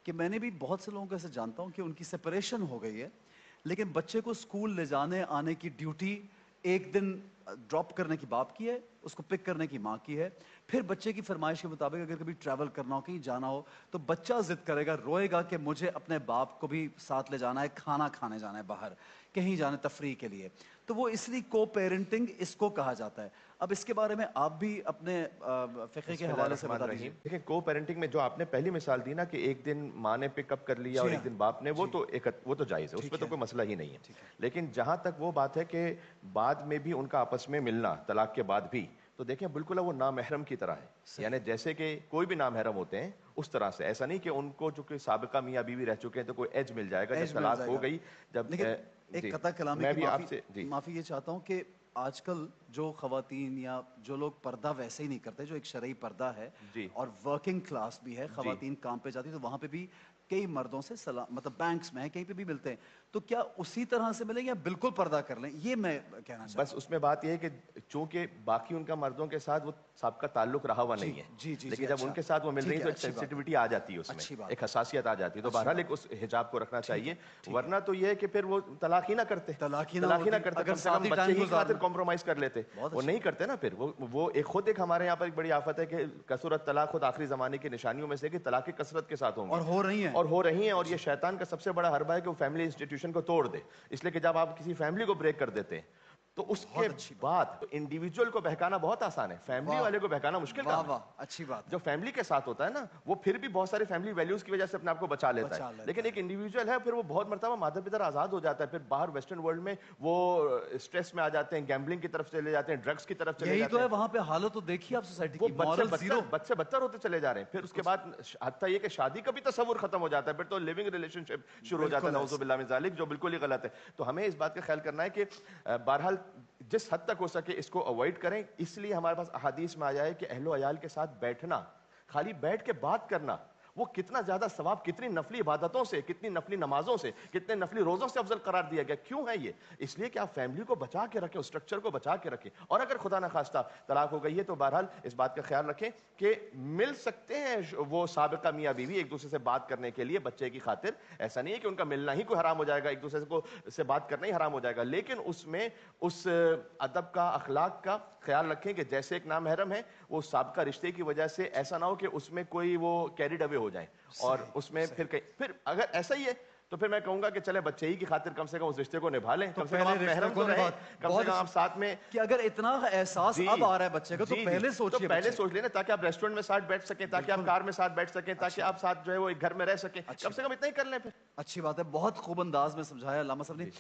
کہ میں نے بھی بہت سے لوگوں کو ایسے جانتا ہوں کہ ان کی سپریشن ہو گئی ہے، لیکن بچے کو اسکول لے جانے آنے کی ڈیوٹی ایک دن ڈراپ کرنے کی باپ کی ہے، اس کو پک کرنے کی ماں کی ہے، پھر بچے کی فرمائش کے مطابق اگر کبھی ٹریول کرنا ہو، کہیں جانا ہو تو بچہ ضد کرے گا، روئے گا کہ مجھے اپنے باپ کو بھی ساتھ لے جانا ہے، کھانا کھانے جانا ہے باہر، کہیں جانا تفریح کے لیے. تو وہ اس لیے کو پیرنٹنگ اس کو کہا جاتا ہے. اب اس کے بارے میں آپ بھی اپنے فقہ کے بسم اللہ حوالے سے الرحمن بتا دیجیے. الرحیم. دیکھیں کو پیرنٹنگ میں جو آپ نے پہلی مثال دی نا کہ ایک دن ماں نے پک اپ کر لیا اور جی ہاں ایک دن باپ نے، جی وہ تو جائز ہے، اس پہ ٹھیک تو ہے کوئی مسئلہ ہی نہیں ہے. ٹھیک ہے لیکن جہاں تک وہ بات ہے کہ بعد میں بھی ان کا آپس میں ملنا طلاق کے بعد بھی، تو دیکھیں بالکل وہ نامحرم کی طرح ہے. صحیح. یعنی جیسے کہ کوئی بھی نامحرم ہوتے ہیں اس طرح سے. ایسا نہیں کہ ان کو جو کہ سابقہ میاں بیوی رہ چکے ہیں تو کوئی ایج مل جائے گا جب ایج مل طلاق جائے ہو گا. گئی. جب لیکن ایک جی قطع کلامی میں کی بھی آپ سے جی معافی یہ چاہتا ہوں کہ آج کل جو خواتین یا جو لوگ پردہ ویسے ہی نہیں کرتے، جو ایک شرعی پردہ ہے جی اور ورکنگ کلاس بھی ہے، جی خواتین کام پہ جاتی تو وہاں پہ بھی کئی مردوں سے مطلب بینکس میں ہیں، کہیں پہ بھی ملتے ہیں، تو کیا اسی طرح سے ملیں یا بالکل پردہ کر لیں؟ یہ میں کہنا چاہ بس رہا ہوں. اس میں بات یہ ہے کہ چونکہ باقی ان کا مردوں کے ساتھ وہ سابقہ تعلق رہا ہوا جی نہیں ہے، جی جی جی لیکن جب ان اچھا کے ساتھ وہ مل رہی ٹھیک ہیں ہے، تو ایک اچھی بات ہے، سینسٹیوٹی آ جاتی ہے اس میں، اچھی بات ایک ہے، حساسیت آ جاتی ہے. تو اچھی بہرحال بات ایک اس حجاب کو رکھنا ٹھیک ہے چاہیے. ٹھیک ہے. ورنہ تو یہ ہے کہ پھر وہ طلاق ہی نہ کرتے، طلاق ہی نہ طلاق ہی نہ ہوتی کرتے، اگر کم سے کم ساتھ ہی بچے ٹائم ہی کی خاطر گزارنا. کمپرومائز کر لیتے. بہت وہ اچھی نہیں بات. کرتے نا. پھر وہ خود ایک ہمارے یہاں پر ایک بڑی آفت ہے کہ کثرت طلاق خود آخری زمانے کی نشانیوں میں سے کہ طلاق کثرت کے ساتھ ہوں گی اور ہو رہی ہیں. اور ہو رہی ہیں. اور یہ شیطان کا سب سے بڑا حربہ ہے کہ وہ فیملی انسٹیٹیوشن کو توڑ دے. اس لیے کہ جب آپ کسی فیملی کو بریک کر دیتے ہیں تو اس کے بہت اچھی بات. بعد انڈیویجول کو بہکانا بہت آسان ہے، فیملی واہ والے کو بہکانا مشکل واہ کام ہے. واہ اچھی بات جو ہے. فیملی کے ساتھ ہوتا ہے نا وہ پھر بھی بہت سارے فیملی ویلیوز کی وجہ سے اپنے آپ کو بچا لیتا ہے. بچا لیتا لیکن ایک ہے. انڈیویجول ہے پھر وہ بہت مرتبہ مادر پدر آزاد ہو جاتا ہے. پھر باہر ویسٹرن ورلڈ میں وہ اسٹریس میں آ جاتے ہیں، گیمبلنگ کی طرف چلے جاتے ہیں، ڈرگس کی طرف چلے یہی تو جاتے ہے ہیں. وہاں پہ حالت. تو دیکھیے آپ سوسائٹی وہ کی بد سے مورل زیرو. بدتر ہوتے چلے جا رہے ہیں. پھر اس کے بعد حتیٰ یہ کہ شادی کا بھی تصور ختم ہو جاتا ہے. پھر تو لیونگ ریلیشن شپ شروع ہو جاتا ہے، بالکل نعوذ ایسے. باللہ من ذالک، جو بالکل ہی غلط ہے. تو ہمیں اس بات کا خیال کرنا ہے کہ بہرحال جس حد تک ہو سکے اس کو اوائڈ کریں. اس لیے ہمارے پاس احادیث میں آیا ہے کہ اہل و عیال کے ساتھ بیٹھنا، خالی بیٹھ کے بات کرنا، وہ کتنا زیادہ ثواب، کتنی نفلی عبادتوں سے، کتنی نفلی نمازوں سے، کتنے نفلی روزوں سے افضل قرار دیا گیا. کیوں ہے یہ؟ اس لیے کہ آپ فیملی کو بچا کے رکھیں، اس اسٹرکچر کو بچا کے رکھیں. اور اگر خدا نخواستہ طلاق ہو گئی ہے تو بہرحال اس بات کا خیال رکھیں کہ مل سکتے ہیں وہ سابقہ میاں بیوی ایک دوسرے سے بات کرنے کے لیے بچے کی خاطر. ایسا نہیں ہے کہ ان کا ملنا ہی کوئی حرام ہو جائے گا، ایک دوسرے سے بات کرنا ہی حرام ہو جائے گا. لیکن اس میں اس ادب کا، اخلاق کا خیال رکھیں کہ جیسے ایک نامحرم ہے وہ سابقہ رشتے کی وجہ سے ایسا نہ ہو کہ اس میں کوئی وہ کیریڈ اوے ہو جائیں. اور صحیح اس میں صحیح. پھر اگر ایسا ہی ہے تو پھر میں کہوں گا کہ چلے بچے ہی کی خاطر کم سے کم اس رشتے کو نبھا لیں. تو کم سے کم پہلے آپ رشتے محرم کو تو رہیں، کم سے بہت کم اچھی. آپ ساتھ میں. کہ اگر اتنا احساس جی اب آ رہا ہے بچے کا تو جی جی پہلے تو سوچیے پہلے بچے. سوچ لینا تاکہ آپ ریسٹورنٹ میں ساتھ بیٹھ سکیں، تاکہ آپ بالکل. کار میں ساتھ بیٹھ سکیں، تاکہ اچھی آپ ساتھ جو ہے وہ ایک گھر میں رہ سکیں. کم اچھی سے کم بات اتنا ہی کر لیں پھر. اچھی بات ہے. بہت خوب انداز میں سمجھایا علامہ صاحب نے. جی